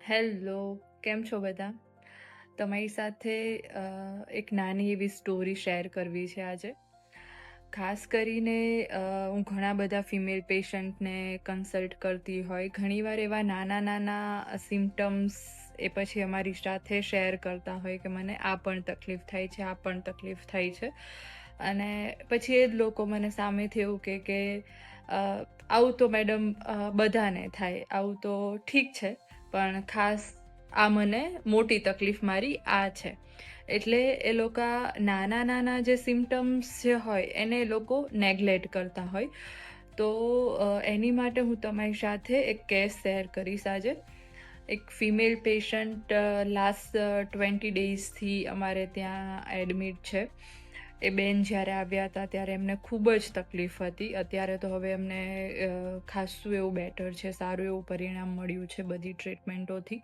Hello, કેમ છો બધા? તમારી સાથે એક નાની એવી સ્ટોરી શેર કરવી છે આજે. ખાસ કરીને હું ઘણા બધા ફિમેલ પેશન્ટને કન્સલ્ટ કરતી હોય. ઘણીવાર એવા નાના નાના સિમ્ટમ્સ એ પછી અમારી સાથે શેર કરતા હોય કે મને આ પણ તકલીફ થાય છે, આ પણ તકલીફ થાય છે. અને પછી એ જ લોકો મને સામેથી એવું કે આવું તો મેડમ બધાને થાય, આવું તો ઠીક છે, પણ ખાસ આ મને મોટી તકલીફ મારી આ છે. એટલે એ લોકો નાના નાના જે સિમ્ટમ્સ જે હોય એને એ લોકો નેગ્લેક્ટ કરતા હોય. તો એની માટે હું તમારી સાથે એક કેસ શેર કરીશ આજે. એક ફિમેલ પેશન્ટ લાસ્ટ 20 ડેઝથી અમારે ત્યાં એડમિટ છે. એ બેન જ્યારે આવ્યા હતા ત્યારે એમને ખૂબ જ તકલીફ હતી. અત્યારે તો હવે એમને ખાસું એવું બેટર છે, સારું એવું પરિણામ મળ્યું છે બધી ટ્રીટમેન્ટોથી.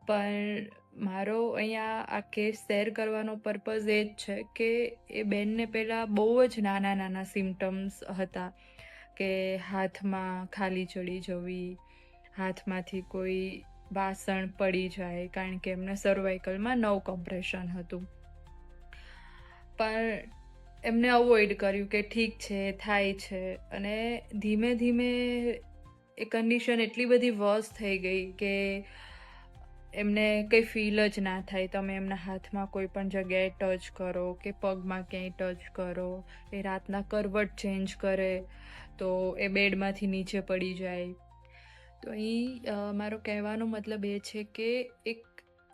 પણ મારો અહીંયા આ કેસ શેર કરવાનો પર્પઝ એ જ છે કે એ બેનને પહેલાં બહુ જ નાના નાના સિમ્ટમ્સ હતા કે હાથમાં ખાલી ચડી જવી, હાથમાંથી કોઈ વાસણ પડી જાય, કારણ કે એમને સર્વાઇકલમાં 9 કમ્પ્રેશન હતું. પણ એમને અવોઇડ કર્યું કે ઠીક છે, થાય છે. અને ધીમે ધીમે એ કન્ડિશન એટલી બધી વર્સ થઈ ગઈ કે એમને કંઈ ફીલ જ ના થાય. તમે એમના હાથમાં કોઈ પણ જગ્યાએ ટચ કરો કે પગમાં ક્યાંય ટચ કરો, એ રાતના કરવટ ચેન્જ કરે તો એ બેડમાંથી નીચે પડી જાય. તો અહીં મારો કહેવાનો મતલબ એ છે કે એક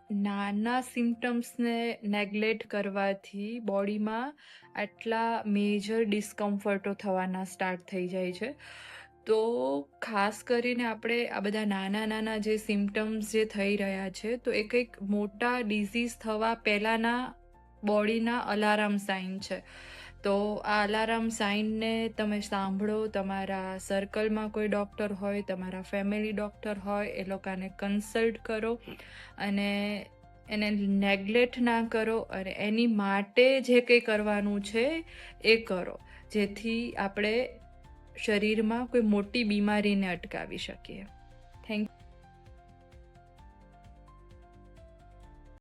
નાના સિમ્ટમ્સને નેગ્લેક્ટ કરવાથી બોડીમાં આટલા મેજર ડિસ્કમ્ફર્ટો થવાના સ્ટાર્ટ થઈ જાય છે. તો ખાસ કરીને આપણે આ બધા નાના નાના જે સિમ્ટમ્સ જે થઈ રહ્યા છે તો એ કંઈક મોટા ડિઝીઝ થવા પહેલાંના બોડીના અલાર્મ સાઇન છે. તો આ અલાર્મ સાઇનને તમે સાંભળો, તમારા સર્કલમાં કોઈ ડૉક્ટર હોય, તમારા ફેમિલી ડૉક્ટર હોય, એ લોકોને કન્સલ્ટ કરો અને એને નેગ્લેક્ટ ના કરો. અને એની માટે જે કંઈ કરવાનું છે એ કરો, જેથી આપણે શરીરમાં કોઈ મોટી બીમારીને અટકાવી શકીએ. થેન્ક